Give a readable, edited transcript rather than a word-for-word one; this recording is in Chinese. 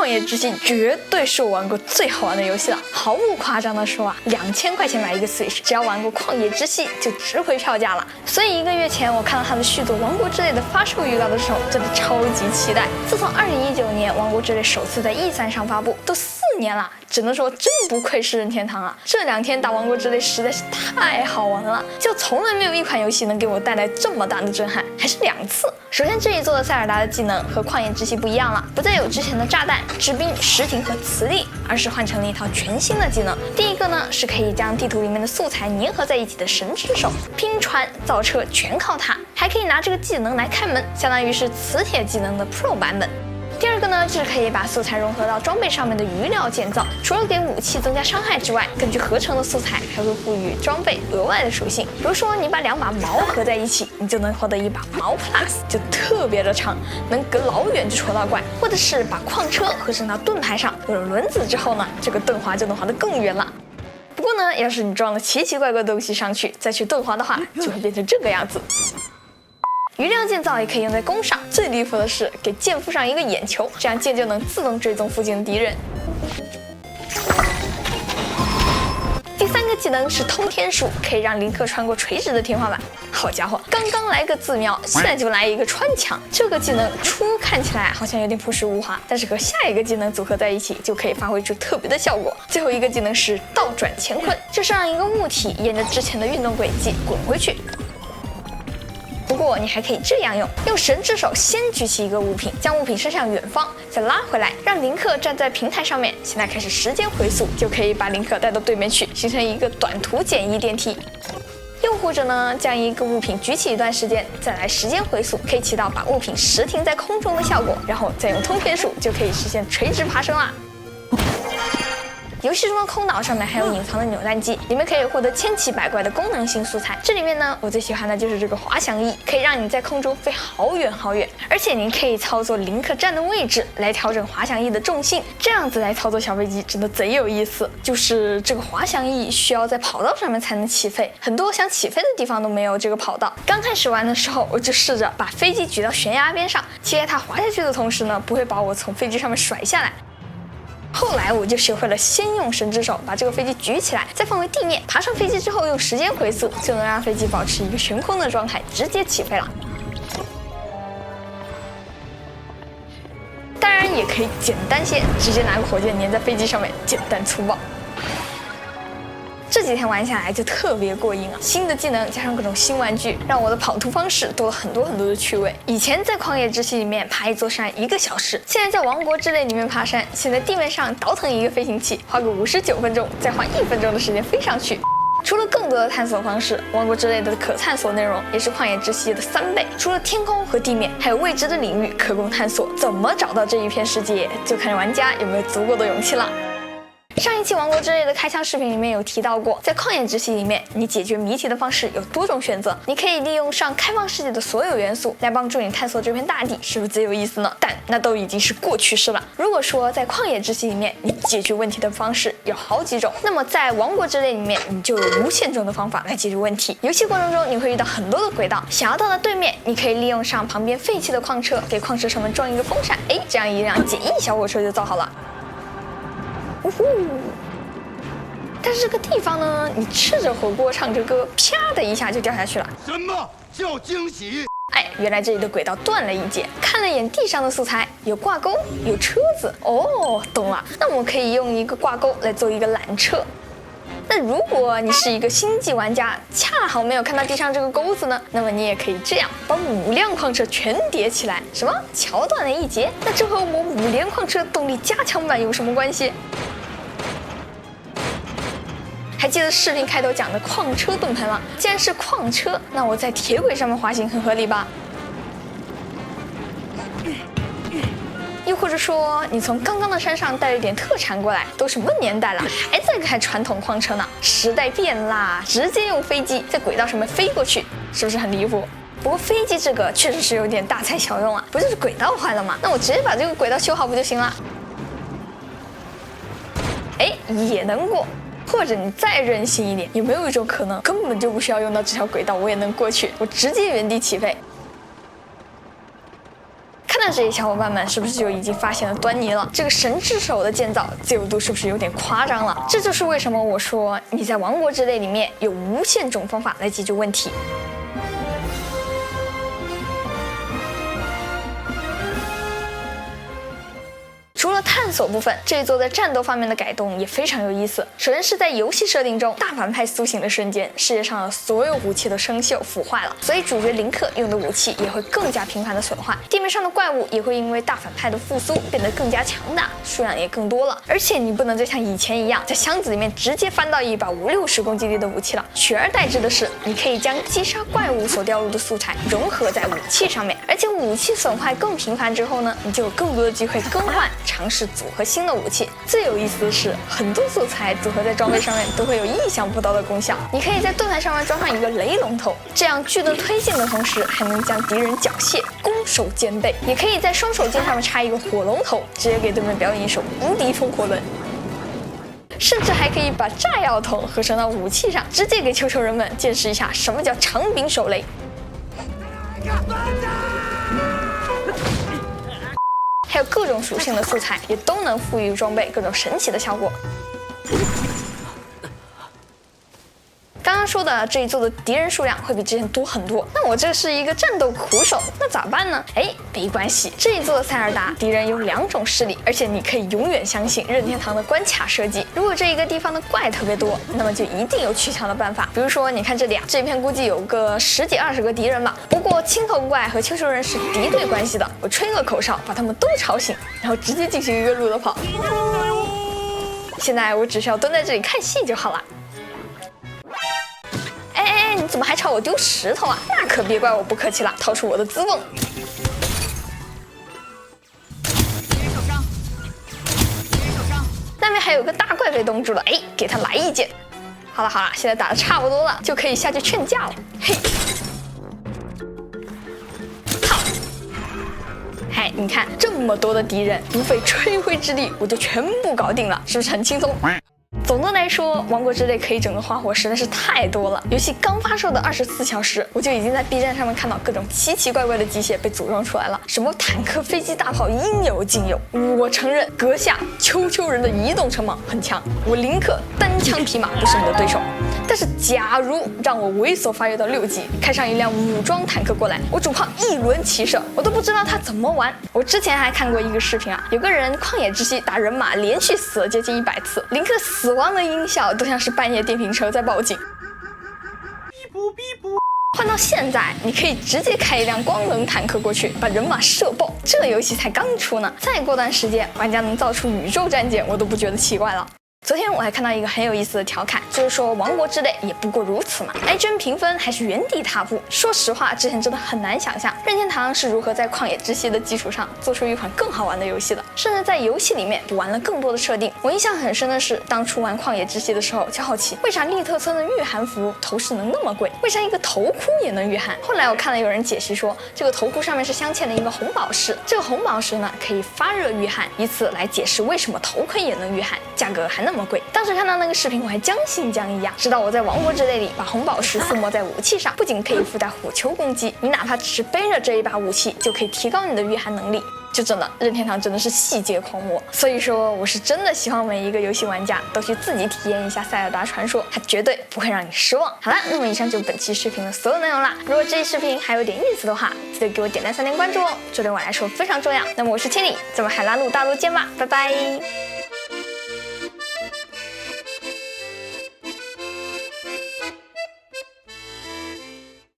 野之息绝对是我玩过最好玩的游戏了，毫不夸张的说啊，2000块钱买一个 Switch， 只要玩过旷野之息就值回票价了。所以1个月前我看到它的续作《王国之泪》的发售预告的时候，真的超级期待。自从2019年《王国之泪》首次在 E3 上发布，都4年了，只能说真不愧是任天堂啊！这2天打《王国之泪》实在是太好玩了，就从来没有一款游戏能给我带来这么大的震撼，还是2次。首先这一座的塞尔达的技能和旷野之息不一样了，不再有之前的炸弹、制冰、石庭和磁力，而是换成了一套全新的技能。第一个呢是可以将地图里面的素材粘合在一起的神之手，拼船、造车全靠它，还可以拿这个技能来开门，相当于是磁铁技能的 Pro 版本。第二个呢，就是可以把素材融合到装备上面的余料建造，除了给武器增加伤害之外，根据合成的素材还会赋予装备额外的属性。比如说，你把2把矛合在一起，你就能获得一把矛 Plus， 就特别的长，能隔老远就戳到怪；或者是把矿车合成到盾牌上，有了轮子之后呢，这个盾滑就能滑得更远了。不过呢，要是你装了奇奇怪怪的东西上去，再去盾滑的话，就会变成这个样子。余料建造也可以用在弓上，最离谱的是给剑附上一个眼球，这样剑就能自动追踪附近的敌人。第3个技能是通天术，可以让林克穿过垂直的天花板。好家伙，刚刚来个自瞄，现在就来一个穿墙。这个技能初看起来好像有点朴实无华，但是和下一个技能组合在一起，就可以发挥出特别的效果。最后一个技能是倒转乾坤，就是让一个物体沿着之前的运动轨迹滚回去。不过你还可以这样用神之手先举起一个物品，将物品伸向远方，再拉回来，让林克站在平台上面。现在开始时间回溯，就可以把林克带到对面去，形成一个短途简易电梯。又或者呢，将一个物品举起一段时间，再来时间回溯，可以起到把物品实停在空中的效果，然后再用通天术就可以实现垂直爬升啦。游戏中的空岛上面还有隐藏的扭蛋机，里面可以获得千奇百怪的功能性素材。这里面呢，我最喜欢的就是这个滑翔翼，可以让你在空中飞好远好远，而且你可以操作林克站的位置来调整滑翔翼的重心，这样子来操作小飞机真的贼有意思。就是这个滑翔翼需要在跑道上面才能起飞，很多想起飞的地方都没有这个跑道。刚开始玩的时候，我就试着把飞机举到悬崖边上，期待它滑下去的同时呢，不会把我从飞机上面甩下来。后来我就学会了先用神之手把这个飞机举起来，再放回地面，爬上飞机之后用时间回溯，就能让飞机保持一个悬空的状态，直接起飞了。当然也可以简单些，直接拿个火箭粘在飞机上面，简单粗暴。这几天玩下来就特别过瘾啊！新的技能加上各种新玩具，让我的跑图方式多了很多的趣味。以前在旷野之息里面爬一座山1个小时，现在在王国之泪里面爬山，先在地面上倒腾一个飞行器，花个59分钟，再花1分钟的时间飞上去。除了更多的探索方式，王国之泪的可探索内容也是旷野之息的3倍。除了天空和地面，还有未知的领域可供探索。怎么找到这一片世界，就看玩家有没有足够的勇气了。上一期王国之泪的开箱视频里面有提到过，在旷野之息里面，你解决谜题的方式有多种选择，你可以利用上开放世界的所有元素来帮助你探索这片大地，是不是贼有意思呢？但那都已经是过去式了。如果说在旷野之息里面，你解决问题的方式有好几种，那么在王国之泪里面，你就有无限种的方法来解决问题。游戏过程中你会遇到很多的轨道，想要到达对面，你可以利用上旁边废弃的矿车，给矿车上面装一个风扇，这样一辆简易小火车就造好了。呜呼！但是这个地方呢，你吃着火锅唱着歌，啪的一下就掉下去了。什么叫惊喜？原来这里的轨道断了一截。看了眼地上的素材，有挂钩，有车子。哦，懂了。那我可以用一个挂钩来做一个缆车。那如果你是一个星际玩家，恰好没有看到地上这个钩子呢，那么你也可以这样把5辆矿车全叠起来。什么？桥断了一截？那这和我5连矿车动力加强版有什么关系？还记得视频开头讲的矿车盾牌吗？既然是矿车，那我在铁轨上面滑行很合理吧？又或者说，你从刚刚的山上带了点特产过来，都什么年代了，还在开传统矿车呢？时代变啦，直接用飞机在轨道上面飞过去，是不是很离谱？不过飞机这个确实是有点大材小用啊，不就是轨道坏了吗？那我直接把这个轨道修好不就行了？也能过。或者你再任性一点，有没有一种可能，根本就不需要用到这条轨道，我也能过去，我直接原地起飞？看这些小伙伴们是不是就已经发现了端倪了？这个神之手的建造自由度是不是有点夸张了？这就是为什么我说你在王国之泪里面有无限种方法来解决问题。除了探索部分，这一座在战斗方面的改动也非常有意思。首先是在游戏设定中，大反派苏醒的瞬间，世界上的所有武器都生锈腐坏了，所以主角林克用的武器也会更加频繁的损坏。地面上的怪物也会因为大反派的复苏变得更加强大，数量也更多了。而且你不能再像以前一样，在箱子里面直接翻到一把50-60攻击力的武器了，取而代之的是，你可以将击杀怪物所掉入的素材融合在武器上面，而且武器损坏更频繁之后呢，你就有更多的机会更换。尝试组合新的武器。最有意思的是，很多素材组合在装备上面都会有意想不到的功效。你可以在盾牌上面装上一个雷龙头，这样巨盾推进的同时，还能将敌人缴械，攻守兼备。也可以在双手剑上面插一个火龙头，直接给对面表演一手无敌风火轮。甚至还可以把炸药桶合成到武器上，直接给球球人们见识一下什么叫长柄手雷。还有各种属性的素材也都能赋予装备各种神奇的效果。刚刚说的这一座的敌人数量会比之前多很多，那我这是一个战斗苦手，那咋办呢？没关系，这一座的塞尔达敌人有2种势力，而且你可以永远相信任天堂的关卡设计。如果这一个地方的怪特别多，那么就一定有取巧的办法。比如说，你看这里啊，这片估计有个10几20个敌人吧。不过青头怪和秋球人是敌对关系的，我吹个口哨把他们都吵醒，然后直接进行一个路的跑。现在我只需要蹲在这里看戏就好了。你怎么还朝我丢石头啊？那可别怪我不客气了，掏出我的资瓮。那边还有个大怪被冻住了，给他来一剑。好了，现在打得差不多了，就可以下去劝架了。嘿，好，你看这么多的敌人，不费吹灰之力，我就全部搞定了，是不是很轻松？总的来说，王国之泪可以整的花活实在是太多了。游戏刚发售的24小时，我就已经在 B 站上面看到各种奇奇怪怪的机械被组装出来了，什么坦克、飞机、大炮应有尽有。我承认，阁下秋秋人的移动城堡很强，我林克单枪匹马不是你的对手。但是，假如让我猥琐发育到6级，开上一辆武装坦克过来，我主炮一轮齐射，我都不知道他怎么玩。我之前还看过一个视频啊，有个人旷野之息打人马连续死了接近100次，林克死亡的音效都像是半夜电瓶车在报警。换到现在，你可以直接开一辆光能坦克过去，把人马射爆。这游戏才刚出呢，再过段时间，玩家能造出宇宙战舰，我都不觉得奇怪了。昨天我还看到一个很有意思的调侃，就是说王国之泪也不过如此嘛，挨帧评分还是原地踏步。说实话，之前真的很难想象任天堂是如何在旷野之息的基础上做出一款更好玩的游戏的，甚至在游戏里面补完了更多的设定。我印象很深的是，当初玩旷野之息的时候就好奇，为啥利特村的御寒服头饰能那么贵？为啥一个头箍也能御寒？后来我看了有人解释说，这个头箍上面是镶嵌的一个红宝石，这个红宝石呢可以发热御寒，以此来解释为什么头盔也能御寒，价格还那么贵。当时看到那个视频，我还将信将疑啊，直到我在王国之泪里把红宝石附魔在武器上，不仅可以附带火球攻击，你哪怕只是背着这一把武器，就可以提高你的御寒能力。就真的，任天堂真的是细节狂魔。所以说，我是真的希望每一个游戏玩家都去自己体验一下《塞尔达传说》，它绝对不会让你失望。好了，那么以上就是本期视频的所有内容啦。如果这期视频还有点意思的话，记得给我点赞3连关注哦，这对我来说非常重要。那么我是千里，咱们海拉鲁大陆见吧，拜拜。